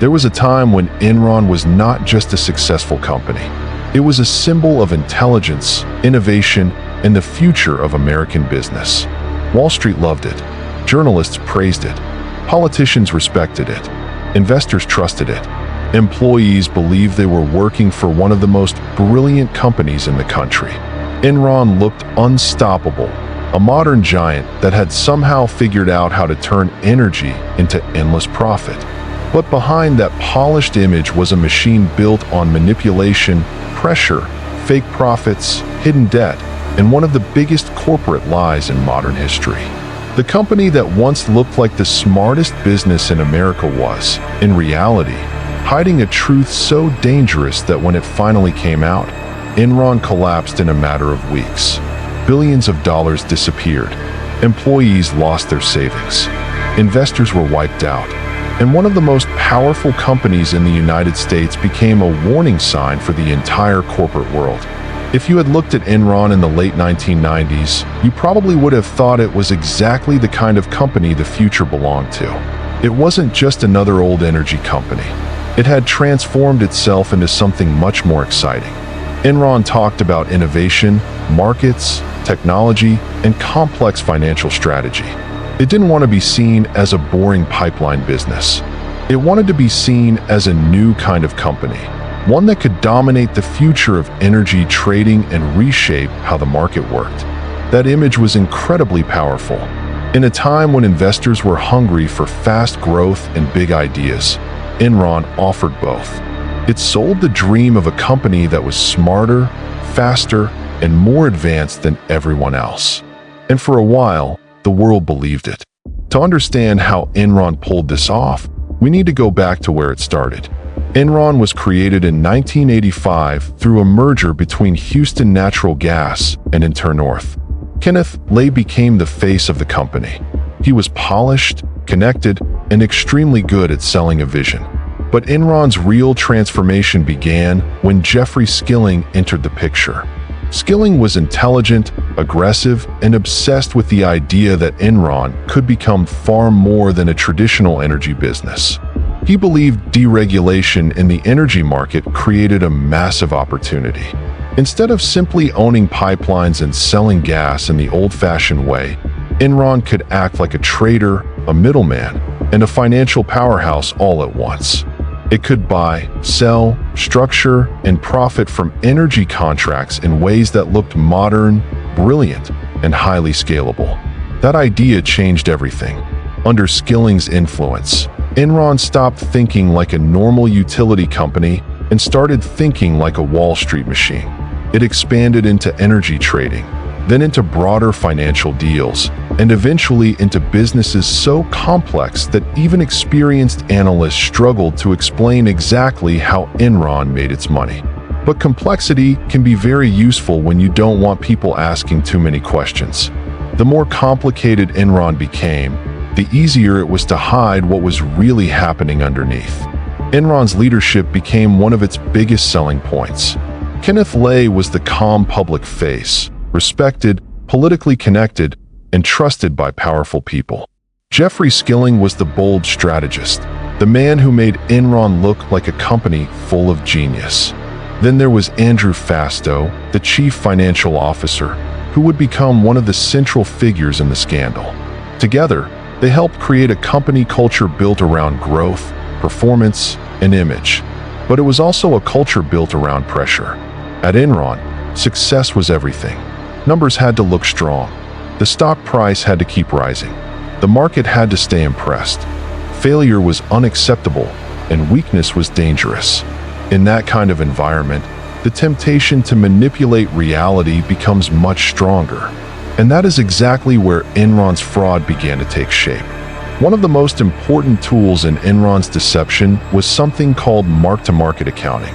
There was a time when Enron was not just a successful company. It was a symbol of intelligence, innovation, and the future of American business. Wall Street loved it. Journalists praised it. Politicians respected it. Investors trusted it. Employees believed they were working for one of the most brilliant companies in the country. Enron looked unstoppable, a modern giant that had somehow figured out how to turn energy into endless profit. But behind that polished image was a machine built on manipulation, pressure, fake profits, hidden debt, and one of the biggest corporate lies in modern history. The company that once looked like the smartest business in America was, in reality, hiding a truth so dangerous that when it finally came out, Enron collapsed in a matter of weeks. Billions of dollars disappeared. Employees lost their savings. Investors were wiped out. And one of the most powerful companies in the United States became a warning sign for the entire corporate world. If you had looked at Enron in the late 1990s, you probably would have thought it was exactly the kind of company the future belonged to. It wasn't just another old energy company. It had transformed itself into something much more exciting. Enron talked about innovation, markets, technology, and complex financial strategy. It didn't want to be seen as a boring pipeline business. It wanted to be seen as a new kind of company, one that could dominate the future of energy trading and reshape how the market worked. That image was incredibly powerful. In a time when investors were hungry for fast growth and big ideas, Enron offered both. It sold the dream of a company that was smarter, faster, and more advanced than everyone else. And for a while, the world believed it. To understand how Enron pulled this off, we need to go back to where it started. Enron was created in 1985 through a merger between Houston Natural Gas and Internorth. Kenneth became the face of the company. He was polished, connected, and extremely good at selling a vision. But Enron's real transformation began when Jeffrey Skilling entered the picture. Skilling was intelligent, aggressive, and obsessed with the idea that Enron could become far more than a traditional energy business. He believed deregulation in the energy market created a massive opportunity. Instead of simply owning pipelines and selling gas in the old-fashioned way, Enron could act like a trader, a middleman, and a financial powerhouse all at once. It could buy, sell, structure, and profit from energy contracts in ways that looked modern, brilliant, and highly scalable. That idea changed everything. Under Skilling's influence, Enron stopped thinking like a normal utility company and started thinking like a Wall Street machine. It expanded into energy trading, then into broader financial deals, and eventually into businesses so complex that even experienced analysts struggled to explain exactly how Enron made its money. But complexity can be very useful when you don't want people asking too many questions. The more complicated Enron became, the easier it was to hide what was really happening underneath. Enron's leadership became one of its biggest selling points. Kenneth was the calm public face, respected, politically connected, and trusted by powerful people. Jeffrey Skilling was the bold strategist, the man who made Enron look like a company full of genius. Then there was Andrew Fastow, the chief financial officer, who would become one of the central figures in the scandal. Together, they helped create a company culture built around growth, performance, and image. But it was also a culture built around pressure. At Enron, success was everything. Numbers had to look strong. The stock price had to keep rising. The market had to stay impressed. Failure was unacceptable, and weakness was dangerous. In that kind of environment, the temptation to manipulate reality becomes much stronger. And that is exactly where Enron's fraud began to take shape. One of the most important tools in Enron's deception was something called mark-to-market accounting.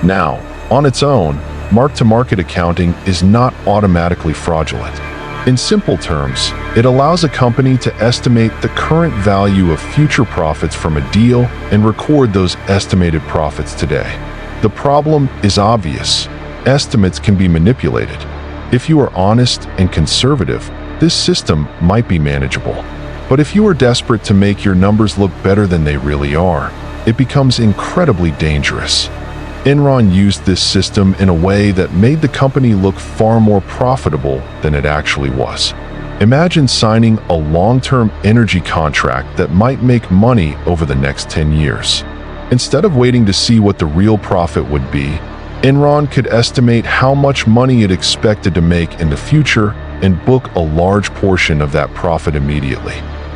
Now, on its own, mark-to-market accounting is not automatically fraudulent. In simple terms, it allows a company to estimate the current value of future profits from a deal and record those estimated profits today. The problem is obvious. Estimates can be manipulated. If you are honest and conservative, this system might be manageable. But if you are desperate to make your numbers look better than they really are, it becomes incredibly dangerous. Enron used this system in a way that made the company look far more profitable than it actually was. Imagine signing a long-term energy contract that might make money over the next 10 years. Instead of waiting to see what the real profit would be, Enron could estimate how much money it expected to make in the future and book a large portion of that profit immediately.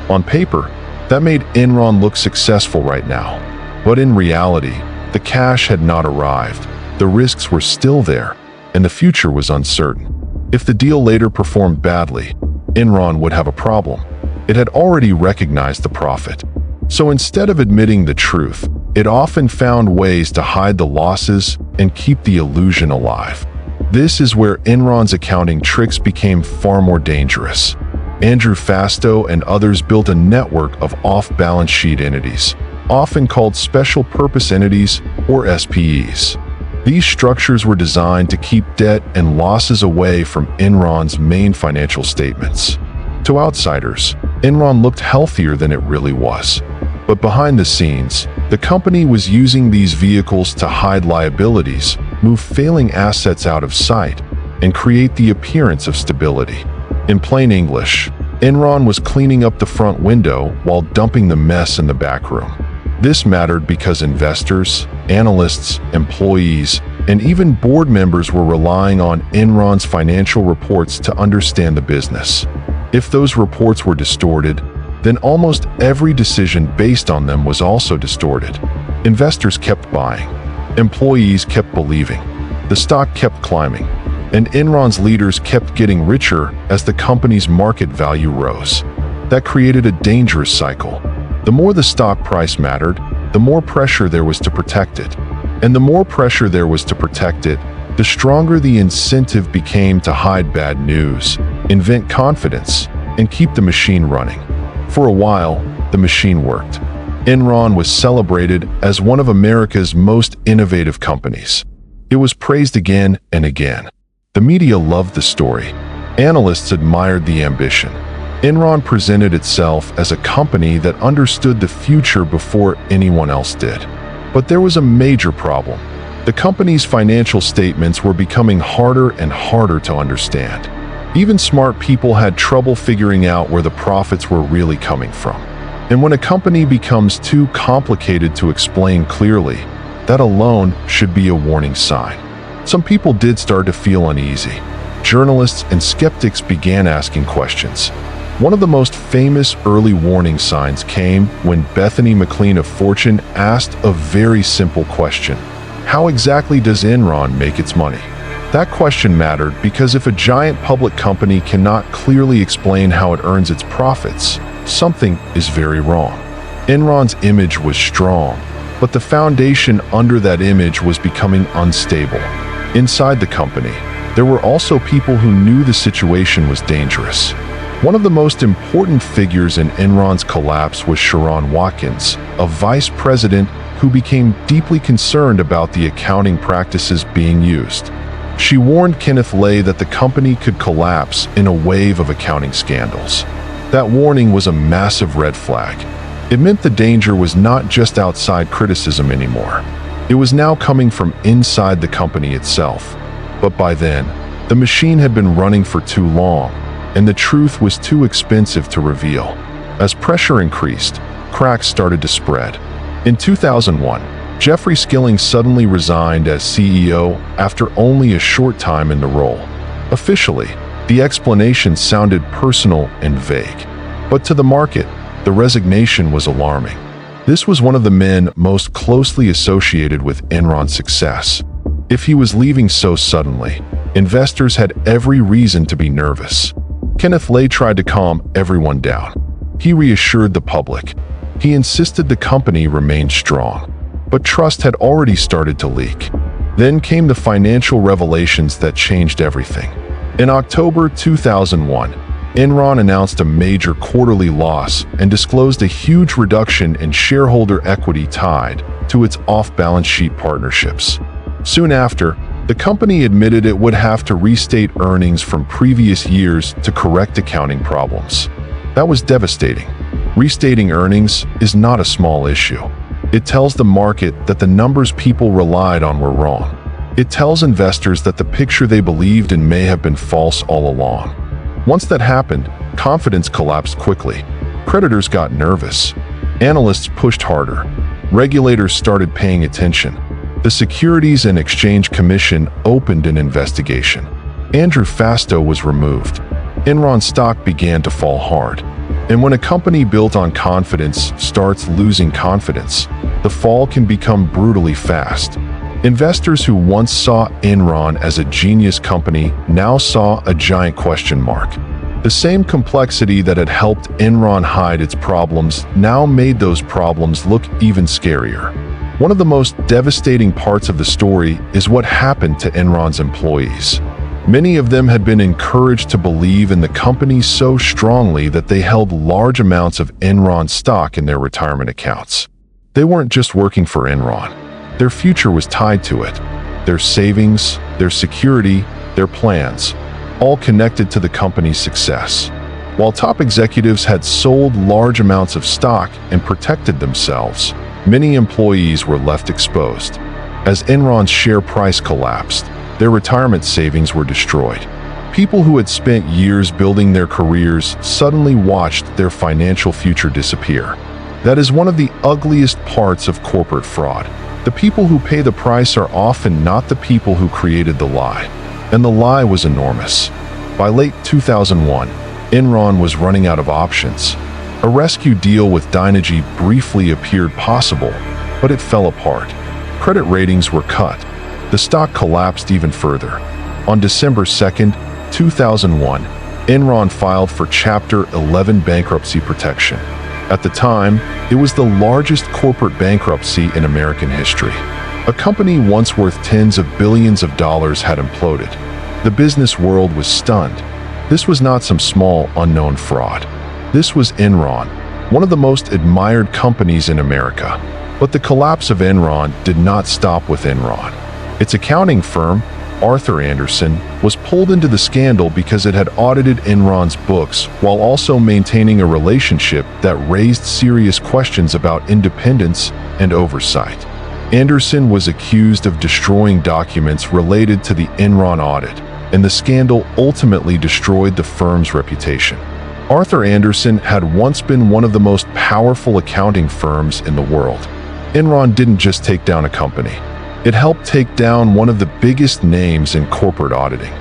On paper, that made Enron look successful right now. But in reality, the cash had not arrived, the risks were still there, and the future was uncertain. If the deal later performed badly, Enron would have a problem. It had already recognized the profit. So instead of admitting the truth, it often found ways to hide the losses and keep the illusion alive. This is where Enron's accounting tricks became far more dangerous. Andrew Fastow and others built a network of off-balance sheet entities, often called special purpose entities or SPEs. These structures were designed to keep debt and losses away from Enron's main financial statements. To outsiders, Enron looked healthier than it really was. But behind the scenes, the company was using these vehicles to hide liabilities, move failing assets out of sight, and create the appearance of stability. In plain English, Enron was cleaning up the front window while dumping the mess in the back room. This mattered because investors, analysts, employees, and even board members were relying on Enron's financial reports to understand the business. If those reports were distorted, then almost every decision based on them was also distorted. Investors kept buying, employees kept believing, the stock kept climbing, and Enron's leaders kept getting richer as the company's market value rose. That created a dangerous cycle. The more the stock price mattered, the more pressure there was to protect it. And the more pressure there was to protect it, the stronger the incentive became to hide bad news, invent confidence, and keep the machine running. For a while, the machine worked. Enron was celebrated as one of America's most innovative companies. It was praised again and again. The media loved the story. Analysts admired the ambition. Enron presented itself as a company that understood the future before anyone else did. But there was a major problem. The company's financial statements were becoming harder and harder to understand. Even smart people had trouble figuring out where the profits were really coming from. And when a company becomes too complicated to explain clearly, that alone should be a warning sign. Some people did start to feel uneasy. Journalists and skeptics began asking questions. One of the most famous early warning signs came when Bethany McLean of Fortune asked a very simple question. How exactly does Enron make its money? That question mattered because if a giant public company cannot clearly explain how it earns its profits, something is very wrong. Enron's image was strong, but the foundation under that image was becoming unstable. Inside the company, there were also people who knew the situation was dangerous. One of the most important figures in Enron's collapse was Sharon Watkins, a vice president who became deeply concerned about the accounting practices being used. She warned Kenneth that the company could collapse in a wave of accounting scandals. That warning was a massive red flag. It meant the danger was not just outside criticism anymore. It was now coming from inside the company itself. But by then, the machine had been running for too long, and the truth was too expensive to reveal. As pressure increased, cracks started to spread. In 2001, Jeffrey Skilling suddenly resigned as CEO after only a short time in the role. Officially, the explanation sounded personal and vague. But to the market, the resignation was alarming. This was one of the men most closely associated with Enron's success. If he was leaving so suddenly, investors had every reason to be nervous. Kenneth tried to calm everyone down. He reassured the public. He insisted the company remained strong. But trust had already started to leak. Then came the financial revelations that changed everything. In October 2001, Enron announced a major quarterly loss and disclosed a huge reduction in shareholder equity tied to its off-balance sheet partnerships. Soon after, the company admitted it would have to restate earnings from previous years to correct accounting problems. That was devastating. Restating earnings is not a small issue. It tells the market that the numbers people relied on were wrong. It tells investors that the picture they believed in may have been false all along. Once that happened, confidence collapsed quickly. Creditors got nervous. Analysts pushed harder. Regulators started paying attention. The Securities and Exchange Commission opened an investigation. Andrew Fastow was removed. Enron stock began to fall hard. And when a company built on confidence starts losing confidence, the fall can become brutally fast. Investors who once saw Enron as a genius company now saw a giant question mark. The same complexity that had helped Enron hide its problems now made those problems look even scarier. One of the most devastating parts of the story is what happened to Enron's employees. Many of them had been encouraged to believe in the company so strongly that they held large amounts of Enron stock in their retirement accounts. They weren't just working for Enron. Their future was tied to it. Their savings, their security, their plans, all connected to the company's success. While top executives had sold large amounts of stock and protected themselves, many employees were left exposed. As Enron's share price collapsed, their retirement savings were destroyed. People who had spent years building their careers suddenly watched their financial future disappear. That is one of the ugliest parts of corporate fraud. The people who pay the price are often not the people who created the lie. And the lie was enormous. By late 2001, Enron was running out of options. A rescue deal with Dynegy briefly appeared possible, but it fell apart. Credit ratings were cut. The stock collapsed even further. On December 2, 2001, Enron filed for Chapter 11 bankruptcy protection. At the time, it was the largest corporate bankruptcy in American history. A company once worth tens of billions of dollars had imploded. The business world was stunned. This was not some small, unknown fraud. This was Enron, one of the most admired companies in America. But the collapse of Enron did not stop with Enron. Its accounting firm, Arthur Andersen, was pulled into the scandal because it had audited Enron's books while also maintaining a relationship that raised serious questions about independence and oversight. Andersen was accused of destroying documents related to the Enron audit, and the scandal ultimately destroyed the firm's reputation. Arthur Andersen had once been one of the most powerful accounting firms in the world. Enron didn't just take down a company. It helped take down one of the biggest names in corporate auditing.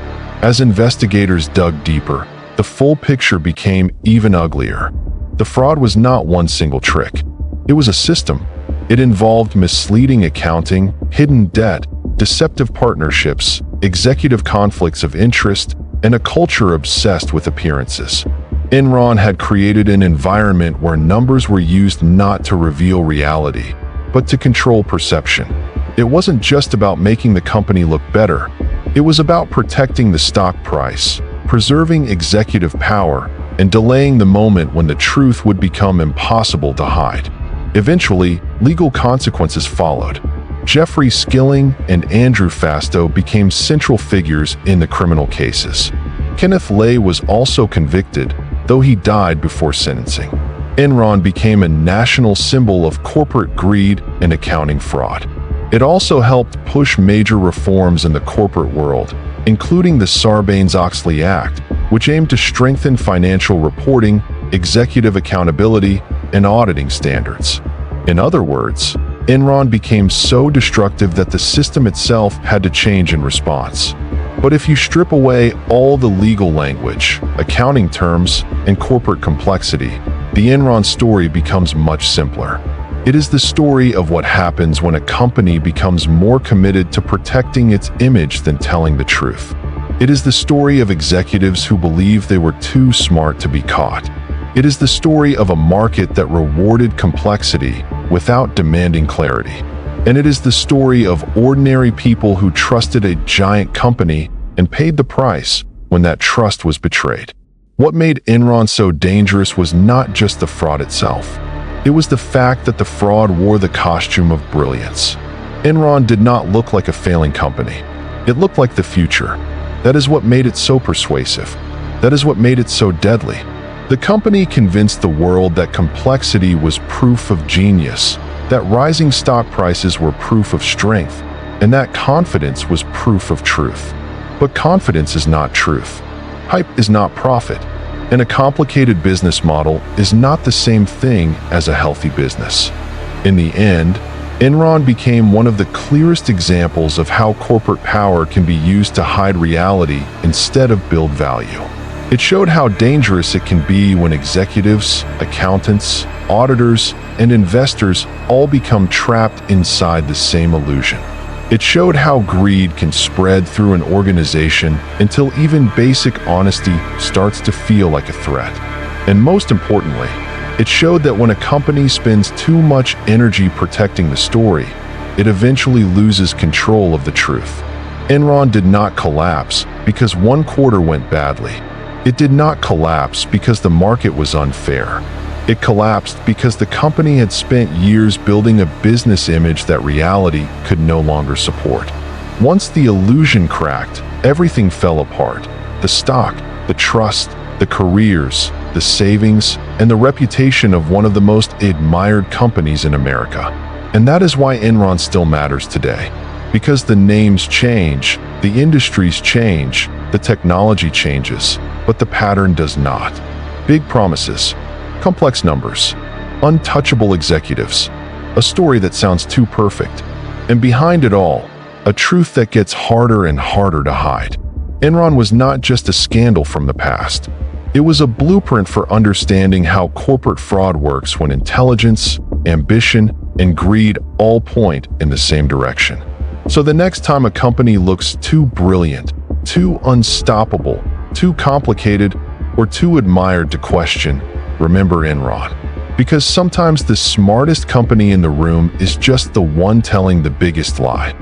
As investigators dug deeper, the full picture became even uglier. The fraud was not one single trick. It was a system. It involved misleading accounting, hidden debt, deceptive partnerships, executive conflicts of interest, and a culture obsessed with appearances. Enron had created an environment where numbers were used not to reveal reality, but to control perception. It wasn't just about making the company look better. It was about protecting the stock price, preserving executive power, and delaying the moment when the truth would become impossible to hide. Eventually, legal consequences followed. Jeffrey Skilling and Andrew Fastow became central figures in the criminal cases. Kenneth was also convicted, though he died before sentencing. Enron became a national symbol of corporate greed and accounting fraud. It also helped push major reforms in the corporate world, including the Sarbanes-Oxley Act, which aimed to strengthen financial reporting, executive accountability, and auditing standards. In other words, Enron became so destructive that the system itself had to change in response. But if you strip away all the legal language, accounting terms, and corporate complexity, the Enron story becomes much simpler. It is the story of what happens when a company becomes more committed to protecting its image than telling the truth. It is the story of executives who believe they were too smart to be caught. It is the story of a market that rewarded complexity without demanding clarity. And it is the story of ordinary people who trusted a giant company and paid the price when that trust was betrayed. What made Enron so dangerous was not just the fraud itself. It was the fact that the fraud wore the costume of brilliance. Enron did not look like a failing company. It looked like the future. That is what made it so persuasive. That is what made it so deadly. The company convinced the world that complexity was proof of genius, that rising stock prices were proof of strength, and that confidence was proof of truth. But confidence is not truth. Hype is not profit, and a complicated business model is not the same thing as a healthy business. In the end, Enron became one of the clearest examples of how corporate power can be used to hide reality instead of build value. It showed how dangerous it can be when executives, accountants, auditors, and investors all become trapped inside the same illusion. It showed how greed can spread through an organization until even basic honesty starts to feel like a threat. And most importantly, it showed that when a company spends too much energy protecting the story, it eventually loses control of the truth. Enron did not collapse because one quarter went badly. It did not collapse because the market was unfair. It collapsed because the company had spent years building a business image that reality could no longer support. Once the illusion cracked, everything fell apart. The stock, the trust, the careers, the savings, and the reputation of one of the most admired companies in America. And that is why Enron still matters today. Because the names change, the industries change, the technology changes, but the pattern does not. Big promises, complex numbers, untouchable executives, a story that sounds too perfect, and behind it all, a truth that gets harder and harder to hide. Enron was not just a scandal from the past. It was a blueprint for understanding how corporate fraud works when intelligence, ambition, and greed all point in the same direction. So the next time a company looks too brilliant, too unstoppable, too complicated, or too admired to question, remember Enron. Because sometimes the smartest company in the room is just the one telling the biggest lie.